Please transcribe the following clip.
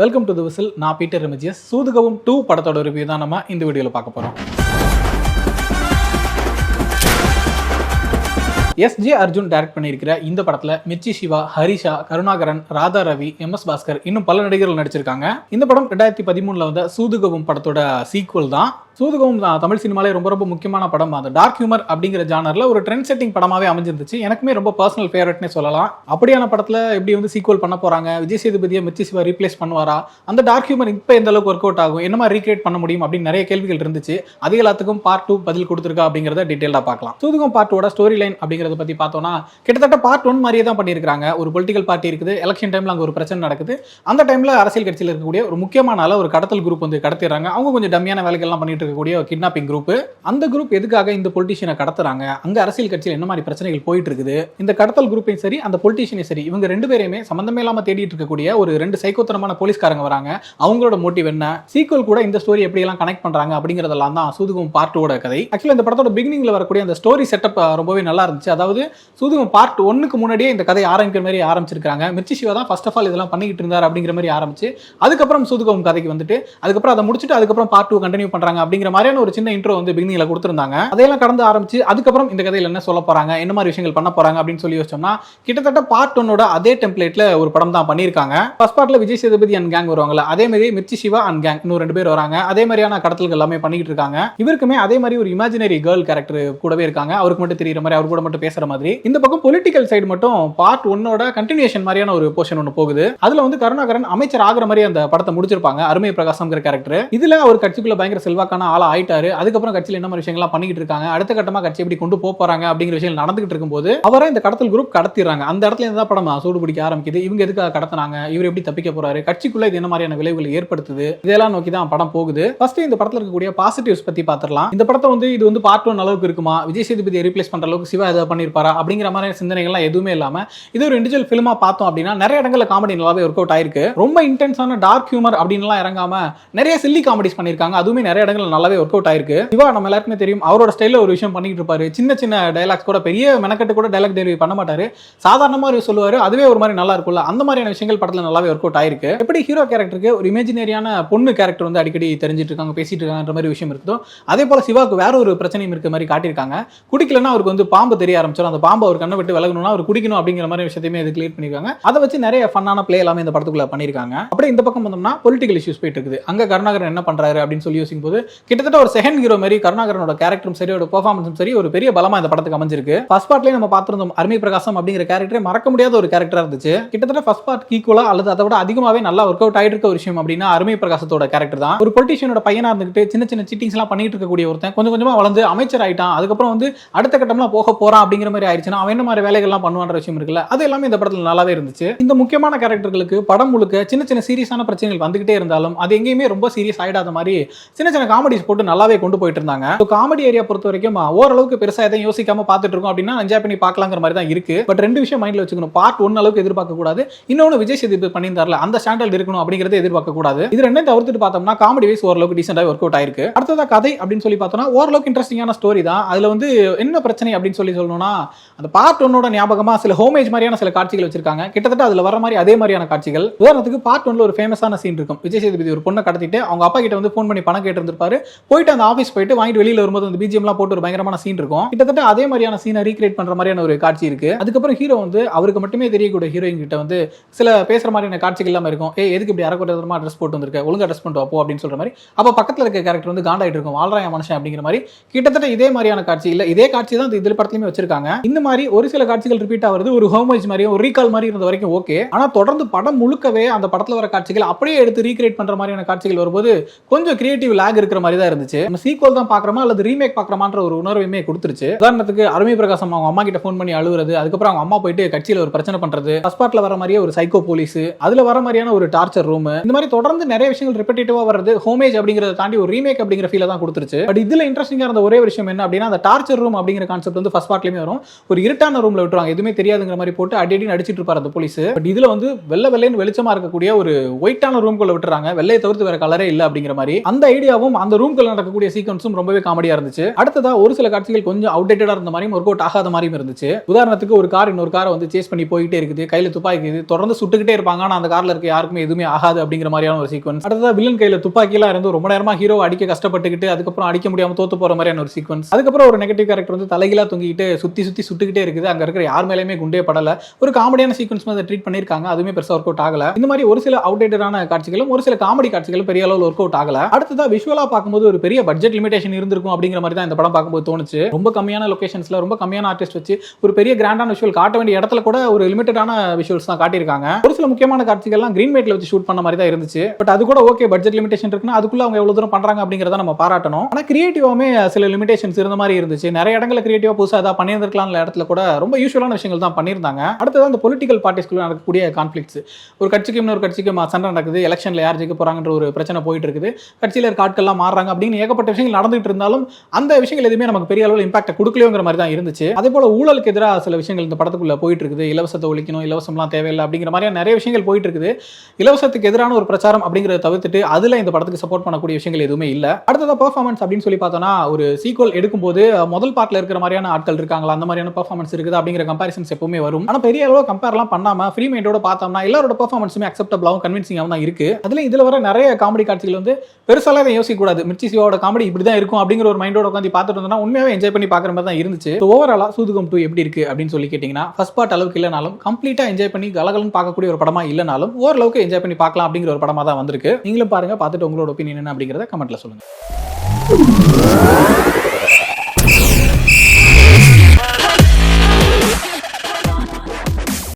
Welcome to the whistle. நான் Peter Remigius. சூதுகவும் 2 படத்தோட review தான் நம்ம இந்த வீடியோவில் பார்க்க போகிறோம். எஸ்.ஜே. அர்ஜுன் டைரக்ட் பண்ணியிருக்கிற இந்த படத்தில் மிர்ச்சி சிவா, ஹரிஷா, கருணாகரன், ராதா ரவி, எம்.எஸ். பாஸ்கர் இன்னும் பல நடிகர்கள் நடிச்சிருக்காங்க. இந்த படம் 2013 வந்த சூதுகவும் படத்தோட சீக்வல் தான். சூதுகவும் தமிழ் சினிமாலே ரொம்ப ரொம்ப முக்கியமான படம். அந்த டார்க் ஹியூமர் அப்படிங்கிற ஜானர்ல ஒரு ட்ரெண்ட் செட்டிங் படமாவே அமைஞ்சிருந்துச்சு. எனக்குமே ரொம்ப பர்சனல் ஃபேவரட்னே சொல்லலாம். அப்படியான படத்தில் எப்படி வந்து சீக்வல் பண்ண போறாங்க, விஜய் சேதுபதியை மிர்ச்சி சிவா ரீப்ளேஸ் பண்ணுவாரா, அந்த டார்க் ஹியூமர் இப்போ எந்த அளவுக்கு ஒர்க் அவுட் ஆகும், என்ன மாதிரி ரீக்ரியேட் பண்ண முடியும் அப்படின்னு நிறைய கேள்விகள் இருந்துச்சு. அது எல்லாத்துக்கும் பார்ட் 2 பதில் கொடுத்துருக்கா அப்படிங்கிறத டீட்டெயிலாக பார்க்கலாம். சூதுகம் பார்ட் 2 ஸ்டோரி லைன் அப்படிங்கிறத பத்தி பார்த்தோம்னா கிட்டத்தட்ட பார்ட் 1 மாதிரியே தான் பண்ணியிருக்காங்க. ஒரு பொலிட்டிக்கல் பார்ட்டி இருக்குது, எலெக்ஷன் டைம்ல அங்கே ஒரு பிரச்சனை நடக்குது. அந்த டைம்ல அரசியல் கட்சியில் இருக்கக்கூடிய ஒரு முக்கியமான ஒரு கடத்தல் குரூப் வந்து கடத்திடுறாங்க. அவங்க கொஞ்சம் டம்மியான வேலைகள்லாம் பண்ணிட்டு இருக்கக்கூடிய கிட்னாப்பிங் குரூப். அந்த குரூப் எதுக்காக இந்த பொலிட்டிஷியனை கடத்துறாங்க, அங்க அரசியல் கட்சியில் என்ன மாதிரி பிரச்சனைகள் போயிட்டு இருக்குது, இந்த கடத்தல் குரூப்பையும் சரி அந்த பொலிட்டிஷியனையும் சரி இவங்க ரெண்டு பேரையுமே சம்பந்தமே இல்லாம தேடிட்டு இருக்கக்கூடிய ஒரு ரெண்டு சைக்கோத்தனமான போலீஸ்காரங்க வராங்க. அவங்களோட மோட்டிவ் என்ன, சீக்வல் கூட இந்த ஸ்டோரி எப்படி எல்லாம் கனெக்ட் பண்றாங்க அப்படிங்கறதெல்லாம் தான் சூதுகம் பார்ட் 2 கதை. ஆக்சுவலா இந்த படத்தோட பிகினிங்ல வரக்கூடிய அந்த ஸ்டோரி செட்டப் ரொம்பவே நல்லா இருந்துச்சு. அதாவது சூதுகம் பார்ட் 1க்கு முன்னாடியே இந்த கதை ஆரம்பிக்கிற மாதிரி ஆரம்பிச்சிருக்காங்க. மிர்ச்சி சிவா தான் ஃபர்ஸ்ட் ஆஃப் ஆல் இதெல்லாம் பண்ணிட்டு இருந்தார் அப்படிங்கிற மாதிரி ஆரம்பிச்சு அதுக்கப்புறம் சூதுகம் கதைக்கு வந்துட்டு அதுக்கப்புறம் அதை முடிச்சுட்டு அதுக்கப்புறம் பார்ட் 2 கண்டினியூ பண்றாங்க அப்படிங்கிற மாதிரியான ஒரு சின்ன இன்ட்ரோ வந்து பிகினிங்ல கொடுத்திருந்தாங்க. அதையெல்லாம் கடந்து ஆரம்பிச்சு அதுக்கப்புறம் இந்த கதையில என்ன சொல்ல போறாங்க, என்ன மாதிரி விஷயங்கள் பண்ண போறாங்க அப்படின்னு சொல்லி யோசிச்சோம்னா கிட்டத்தட்ட பார்ட் 1 அதே டெம்ப்ளேட்ல ஒரு படம் தான் பண்ணிருக்காங்க. ஃபர்ஸ்ட் பார்ட்ல விஜய் சேதுபதி அண்ட் கேங் வருவாங்கல, அதே மாதிரி மிர்ச்சி சிவா அண்ட் கேங் இன்னும் ரெண்டு பேர் வராங்க. அதே மாதிரியான கடத்தல்கள் எல்லாமே பண்ணிட்டு இருக்காங்க. இவருக்குமே அதே மாதிரி ஒரு இமேஜினரி கேர்ள் கேரக்டர் கூடவே இருக்காங்க. அவருக்கு மட்டும் தெரியுற மாதிரி, அவர் கூட மட்டும் பேசுற மாதிரி. இந்த பக்கம் பொலிட்டிக்கல் சைடு மட்டும் பார்ட் 1 கண்டினியூஷன் மாதிரியான ஒரு போர்ஷன் ஒன்று போகுது. அதுல வந்து கருணாகரன் அமைச்சர் ஆகிற மாதிரி அந்த படத்தை முடிச்சிருப்பாங்க. அருமை பிரகாசம்ங்கிற கேரக்டர். இதுல அவர் கட்சிக்குள்ள பயங்கர செல்வாக்கான ஆளா ஆயிட்டாரு. அதுக்கப்புறம் கட்சியில் என்ன மாதிரி விஷயங்கள்லாம் பண்ணிட்டு இருக்காங்க, அடுத்த கட்டமா கட்சி எப்படி கொண்டு போறாங்க அப்படிங்கிற விஷயம் நடந்துகிட்டு இருக்கும்போது அவரை இந்த கடத்தல் குரூப் கடத்திடுறாங்க. அந்த இடத்துல இருந்தா படம் சூடு பிடிக்க ஆரம்பிக்குது. இவங்க எதுக்காக கடத்தினாங்க, இவர் எப்படி தப்பிக்க போறாரு, கட்சிக்குள்ள இது என்ன மாதிரியான விளைவுகளை ஏற்படுத்துது, இதெல்லாம் நோக்கி தான் படம் போகுது. ஃபர்ஸ்ட் இந்த படத்துல இருக்கக்கூடிய பாசிட்டிவ்ஸ் பத்தி பார்த்துடலாம். இந்த படத்தை வந்து இது வந்து பார்ட் 1 அளவுக்கு இருக்குமா, விஜய் சேதுபதியை ரீப்ளேஸ் பண்ற அளவுக்கு சிவா ஏதாவது பண்ணிருப்பாரா அப்படிங்கிற மாதிரி சிந்தனைகள்லாம் எதுவுமே இல்லாம இது ஒரு இண்டிவிஜுவல் ஃபிலிமா பார்த்தோம் அப்படின்னா நிறைய இடங்கள்ல காமெடி நல்லாவே ஒர்க் அவுட் ஆயிருக்கு. ரொம்ப இன்டென்ஸான டார்க் ஹியூமர் அப்படின்லாம் இறங்காம நிறைய சில்லி காமெடிஸ் பண்ணிருக்காங்க. அதுவுமே நிறைய இடங்கள்ல நல்லாவே ஒர்க் அவுட் ஆயிருக்கு. சிவா நம்ம எல்லாருக்குமே தெரியும், அவரோட ஸ்டைல்ல ஒரு விஷயம் பண்ணிட்டு இருப்பாரு. சின்ன சின்ன டயலாக்ஸ் கூட பெரிய மெனக்கட்டு கூட டயலாக் டெலிவரி பண்ண மாட்டாரு. சாதாரணமா ஒரு சொல்லுவாரு, அதுவே ஒரு மாதிரி நல்லா இருக்கும்ல. அந்த மாதிரியான விஷயங்கள் படத்துல நல்லாவே ஒர்க் அவுட் ஆயிருக்கு. எப்படி ஹீரோ கேரக்டருக்கு ஒரு இமேஜினரியான பொண்ணு கேரக்டர் வந்து அடிக்கடி தெரிஞ்சிட்டு இருக்காங்க, பேசிட்டு இருக்காங்கன்ற மாதிரி விஷயம் இருக்குதோ, அதே போல சிவாக்கு வேற ஒரு பிரச்சனையும் இருக்க மாதிரி காட்டியிருக்காங்க. குடிக்கலன்னா அவருக்கு வந்து பாம்பு தெரிய ஆரம்பிச்சிடும். அந்த பாம்பு அவர் கண்ணை விட்டு விலகணும்னா அவர் குடிக்கணும் அப்படிங்கிற மாதிரி விஷயத்தையுமே இது கிரியேட் பண்ணிருக்காங்க. அதை வச்சு நிறைய ஃபன்னான பிளே எல்லாமே இந்த படத்துக்குள்ள பண்ணிருக்காங்க. அப்படியே இந்த பக்கம் வந்தோம்னா பொலிட்டிக்கல் இஷ்யூஸ் போயிட்டு இருக்குது. அங்க கருணாகரன் என்ன பண்றாரு அப்படின்னு சொல்லி யோசிக்கும் போது கிட்டத்தட்ட ஒரு செகண்ட் ஹீரோ மாதிரி கருணாகரனோட கேரக்டரும் சரி, ஒரு பெர்ஃபார்மன்ஸும் சரி, ஒரு பெரிய பலமா இந்த படத்துக்கு அமைஞ்சிருக்கு. ஃபர்ஸ்ட் பார்ட்லயே நம்ம பார்த்திருந்தோம், அருமை பிரகாசம் அப்படிங்கிற கேரக்டரே மறக்க முடியாத ஒரு கேரக்டரா இருந்துச்சு. கிட்டத்தட்ட ஃபர்ஸ்ட் பார்ட் ஈக்குவலா அல்லது அதை விட அதிகமாவே நல்லா ஒர்க் அவுட் ஆயிட்டு இருக்க ஒரு விஷயம் அப்படின்னா அருமை பிரகாசத்தோட கேரக்டர் தான். ஒரு பொலிட்டிஷியனோட பையனா இருந்துட்டு சின்ன சின்ன சீட்டிங்ஸ் எல்லாம் பண்ணிட்டு இருக்கக்கூடிய ஒருத்தன் கொஞ்சம் கொஞ்சமா வளர்ந்து அமைச்சர் ஆயிட்டான். அதுக்கப்புறம் வந்து அடுத்த கட்டம்லாம் போக போறான் அப்படிங்கிற மாதிரி ஆயிடுச்சுன்னா அவன் என்ன மாதிரி வேலைகள் எல்லாம் பண்ணுவான்ற விஷயம் இருக்குல்ல, அது எல்லாமே இந்த படத்துல நல்லாவே இருந்துச்சு. இந்த முக்கியமான கேரக்டர்களுக்கு படம் முழுக்க சின்ன சின்ன சீரியஸான பிரச்சனைகள் வந்துகிட்டே இருந்தாலும் அது எங்கேயுமே ரொம்ப சீரியஸ் ஆயிடாத மாதிரி சின்ன சின்ன காமெடிஸ் போட்டு நல்லாவே கொண்டு போயிட்டு இருந்தாங்க. காமெடி ஏரியா பொறுத்த வரைக்கும் ஓரளவுக்கு பெருசா எதையும் யோசிக்காம பார்த்துட்டு இருக்கோம் அப்படின்னா என்ஜாய் பண்ணி பார்க்கலாங்கிற மாதிரி தான் இருக்கு. பட் ரெண்டு விஷயம் மைண்ட்ல வச்சுக்கணும். பார்ட் 1 அளவுக்கு எதிர்பார்க்க கூடாது, இன்னொன்னு விஜய் சேதுபதி பண்ணியிருந்தார்ல அந்த ஸ்டாண்டர்ட் இருக்கணும் அப்படிங்கறத எதிர்பார்க்க கூடாது. இது ரெண்டையும் தவிர்த்துட்டு பார்த்தோம்னா காமெடி வைஸ் ஓரளவுக்கு டீசென்ட்டா ஒர்க் அவுட் ஆயிருக்கு. அடுத்ததா கதை அப்படின்னு சொல்லி பார்த்தோம்னா ஓரளவுக்கு இன்ட்ரெஸ்டிங்கான ஸ்டோரி தான். அதுல வந்து என்ன பிரச்சனை அப்படின்னு சொல்லி சொல்லணும்னா அந்த பார்ட் 1 ஞாபகமா சில ஹோமேஜ் மாதிரியான சில காட்சிகள் வச்சிருக்காங்க. கிட்டத்தட்ட அதுல வர மாதிரி அதே மாதிரியான காட்சிகள். உதாரணத்துக்கு பார்ட் 1 ஒரு ஃபேமஸான சீன் இருக்கும். விஜய் சேதுபதி ஒரு பொண்ணை கடத்திட்டு அவங்க அப்பா கிட்ட வந்து ஃபோன் பண்ணி பணம் கேட்டு இருந்திருப்பாரு. போயிட்டு அந்த ஆபீஸ் போயிட்டு வாங்கிட்டு வெளியில வரும்போது அந்த பிஜிஎம்லாம் போட்டு ஒரு பயங்கரமான சீன் இருக்கும். கிட்டத்தட்ட அதே மாதிரியான சீனை ரீக்ரியேட் பண்ற மாதிரியான ஒரு காட்சி இருக்கு. அதுக்கப்புறம் ஹீரோ வந்து அவருக்கு மட்டுமே தெரியக்கூடிய ஹீரோயின் கிட்ட வந்து சில பேசுற மாதிரியான காட்சிகள் எல்லாம் இருக்கும். எதுக்கு இப்படி அரக்கோட்டமா ட்ரெஸ் போட்டு வந்திருக்க, ஒழுங்கா ட்ரெஸ் பண்ணிட்டு அப்போ அப்படின்னு சொல்ற மாதிரி. அப்ப பக்கத்துல இருக்க கேரக்டர் வந்து காண்டாயிட்டு இருக்கும், வாழ்றாய மனுஷன் அப்படிங்கிற மாதிரி. கிட்டத்தட்ட இதே மாதிரியான காட்சி இல்ல, இதே காட்சி தான் இந்த படத்துலயுமே வச்சிருக்காங்க. இந்த மாதிரி ஒரு சில காட்சிகள் ரிப்பீட் ஆகுது. ஒரு ஹோமேஜ் மாதிரி ஒரு ரீகால் மாதிரி இருந்த வரைக்கும் ஓகே. ஆனா தொடர்ந்து படம் முழுக்கவே அந்த படத்துல வர காட்சிகள் அப்படியே எடுத்து ரீக்ரியேட் பண்ற மாதிரியான காட்சிகள் வரும்போது கொஞ்சம் கிரியேட்டிவ் லாக் இருக்கிற மாதிரி தான் இருந்துச்சு. நம்ம சீக்வல் தான் பாக்குறோமா அல்லது ரீமேக் பாக்குறோமான்ற ஒரு உணர்வையுமே கொடுத்துருச்சு. உதாரணத்துக்கு அருமை பிரகாசம் அவங்க அம்மா கிட்ட ஃபோன் பண்ணி அழுகுறது, அதுக்கப்புறம் அவங்க அம்மா போயிட்டு கட்சியில ஒரு பிரச்சனை பண்றது, ஃபர்ஸ்ட் பார்ட்ல வர மாதிரியே ஒரு சைக்கோ போலீஸ், அதுல வர மாதிரியான ஒரு டார்ச்சர் ரூம், இந்த மாதிரி தொடர்ந்து நிறைய விஷயங்கள் ரிப்பீட்டேட்டிவா வருது. ஹோமேஜ் அப்படிங்கறத தாண்டி ஒரு ரீமேக் அப்படிங்கிற ஃபீல் தான் கொடுத்துருச்சு. பட் இதுல இன்ட்ரெஸ்டிங்கா இருந்த ஒரே விஷயம் என்ன அப்படின்னா அந்த டார்ச்சர் ரூம் அப்படிங்கிற கான்செப்ட் வந்து ஃபர்ஸ்ட் பார்ட்லயுமே வரும். ஒரு இருட்டான ரூம்ல விட்டுருவாங்க, எதுவுமே தெரியாதுங்கிற மாதிரி போட்டு அடி அடிச்சிட்டு இருப்பாரு அந்த போலீஸ். பட் இதுல வந்து வெள்ளைன்னு வெளிச்சமா இருக்கக்கூடிய ஒரு ஒயிட்டான ரூம்குள்ள விட்டுறாங்க. வெள்ளையை தவிர்த்து வேற கலரே இல்ல அப்படிங்கிற மாதிரி. அந்த ஐடியாவும் அந்த அந்த ரூம்குள்ள நடக்கக்கூடிய சீக்வன்ஸும் ரொம்பவே காமெடியா இருந்துச்சு. அடுத்ததா ஒரு சில காட்சிகள் கொஞ்சம் அவுடேட்டடா இருந்த மாதிரியும் ஒர்க் அவுட் ஆகாத மாதிரியும் இருந்துச்சு. உதாரணத்துக்கு ஒரு கார் இன்னொரு காரை வந்து சேஸ் பண்ணி போயிட்டே இருக்குது, கையில துப்பாக்கி இருக்குது, தொடர்ந்து சுட்டுக்கிட்டே இருப்பாங்க, ஆனா அந்த கார்ல இருக்க யாருக்குமே எதுவுமே ஆகாது அப்படிங்கிற மாதிரியான ஒரு சீக்வன்ஸ். அடுத்ததா வில்லன் கையில துப்பாக்கி எல்லாம் இருந்து ரொம்ப நேரமா ஹீரோ அடிக்க கஷ்டப்பட்டுக்கிட்டு அதுக்கப்புறம் அடிக்க முடியாம தோத்து போற மாதிரியான ஒரு சீக்வன்ஸ். அதுக்கப்புறம் ஒரு நெகட்டிவ் கேரக்டர் வந்து தலைகீழா தொங்கிட்டு சுத்தி சுத்தி சுட்டுக்கிட்டே இருக்குது, அங்க இருக்கிற யார் மேலேயுமே குண்டே படல. ஒரு காமெடியான சீக்வன்ஸ் மாதிரி ட்ரீட் பண்ணிருக்காங்க, அதுவுமே பெருசா ஒர்க் அவுட் ஆகல. இந்த மாதிரி ஒரு சில அவுடேட்டடான காட்சிகளும் ஒரு சில காமெடி காட்சிகளும் பெரிய அளவுல ஒர்க் அவுட் ஆகல. அடுத்ததா விஷுவலா பார்க்கும்போது ஒரு பெரிய பட்ஜெட் லிமிடேஷன் இருந்திருக்கும் அப்படிங்கிற மாதிரி தான் இந்த படம் பார்க்கும்போது தோணுச்சு. ரொம்ப கம்மியான லொகேஷன்ஸ்ல ரொம்ப கம்மியான ஆர்டிஸ்ட் வச்சு ஒரு பெரிய கிராண்டான விஷுவல் காட்ட வேண்டிய இடத்துல கூட ஒரு லிமிட்டடான விஷுவல்ஸ் தான் காட்டியிருக்காங்க. ஒரு சில முக்கியமான காட்சிகள்லாம் கிரீன் மேட்ல வச்சு ஷூட் பண்ண மாதிரி தான் இருந்துச்சு. பட் அது கூட ஓகே, பட்ஜெட் லிமிடேஷன் இருக்குன்னா அதுக்குள்ள அவங்க எவ்வளவு தூரம் பண்றாங்க அப்படிங்கறத நம்ம பாராட்டணும். ஆனா கிரியேட்டிவாமே சில லிமிடேஷன்ஸ் இருந்த மாதிரி இருந்துச்சு. நிறைய இடங்கள்ல கிரியேட்டிவா புதுசா ஏதாவது பண்ணியிருந்திருக்கலாம் இடத்துல கூட ரொம்ப யூஸ்வலான விஷயங்கள் தான் பண்ணியிருந்தாங்க. அடுத்தது அந்த பொலிட்டிக்கல் பார்ட்டிஸ்குள்ள நடக்கக்கூடிய கான்ஃபிளிக்ஸ், ஒரு கட்சிக்கு இன்னொரு கட்சிக்கு சண்டை நடக்குது, எலெக்ஷன்ல யார் ஜெயிக்க போறாங்கன்ற ஒரு பிரச்சனை போயிட்டு இருக்குது, கட்சியில இருக்க ஆட்கள்லாம் மாறுறாங்க அப்படின்னு ஏகப்பட்ட விஷயங்கள் நடந்துட்டு இருந்தாலும் அந்த விஷயங்கள் எதுவுமே நமக்கு பெரிய அளவில் இம்பாக்ட் கொடுக்கலையோங்கிற மாதிரி தான் இருந்துச்சு. அதே போல ஊழலுக்கு எதிராக சில விஷயங்கள் இந்த படத்துக்குள்ள போயிட்டு இருக்குது, இலவசத்தை ஒழிக்கணும், இலவசம்லாம் தேவையில்லை அப்படிங்கிற மாதிரியான நிறைய விஷயங்கள் போயிட்டு இருக்குது. இலவசத்துக்கு எதிரான ஒரு பிரச்சாரம் அப்படிங்கிறத தவிர்த்துட்டு அதுல இந்த படத்துக்கு சப்போர்ட் பண்ணக்கூடிய விஷயங்கள் எதுவுமே இல்ல. அடுத்ததா பெர்ஃபார்மன்ஸ் அப்படின்னு சொல்லி பார்த்தோம்னா ஒரு சீக்வல் எடுக்கும்போது முதல் பார்ட்ல இருக்கிற மாதிரியான ஆட்கள் இருக்காங்களா, அந்த மாதிரியான பெர்ஃபார்மன்ஸ் இருக்குது அப்படிங்கிற கம்பேரிசன்ஸ் எப்பவுமே வரும். ஆனா பெரிய அளவு கம்பேர்லாம் பண்ணாம ஃப்ரீ மைண்டோட பார்த்தோம்னா எல்லாரோட பெர்ஃபார்மன்ஸுமே அக்செப்டபிளாகவும் கன்வின்சிங்காகவும் தான் இருக்கு. அதுல இதுல வர நிறைய காமெடி காட்சிகள் வந்து பெருசாலாம் இதை யோசிக்க கூடாது, மிர்ச்சி சிவாவோட காமெடி இப்படிதான் இருக்கும் அப்படிங்கிற ஒரு மைண்டோட உட்காந்து பார்த்துட்டு இருந்தோம்னா உண்மையாவே என்ஜாய் பண்ணி பார்க்குற மாதிரி தான் இருந்துச்சு. ஓவராலா சூதுகம் 2 எப்படி இருக்கு அப்படின்னு சொல்லி கேட்டீங்கன்னா ஃபர்ஸ்ட் பார்ட் அளவுக்கு இல்லைனாலும் கம்ப்ளீட்டா என்ஜாய் பண்ணி கலகலன்னு பார்க்கக்கூடிய ஒரு படமா இல்லைனாலும் ஓரளவுக்கு என்ஜாய் பண்ணி பார்க்கலாம் அப்படிங்கிற ஒரு படமா தான் வந்திருக்கு. நீங்களும் பாருங்க, பார்த்துட்டு உங்களோட ஒப்பீனியன் என்ன அப்படிங்கிறத கமெண்ட்ல சொல்லுங்க.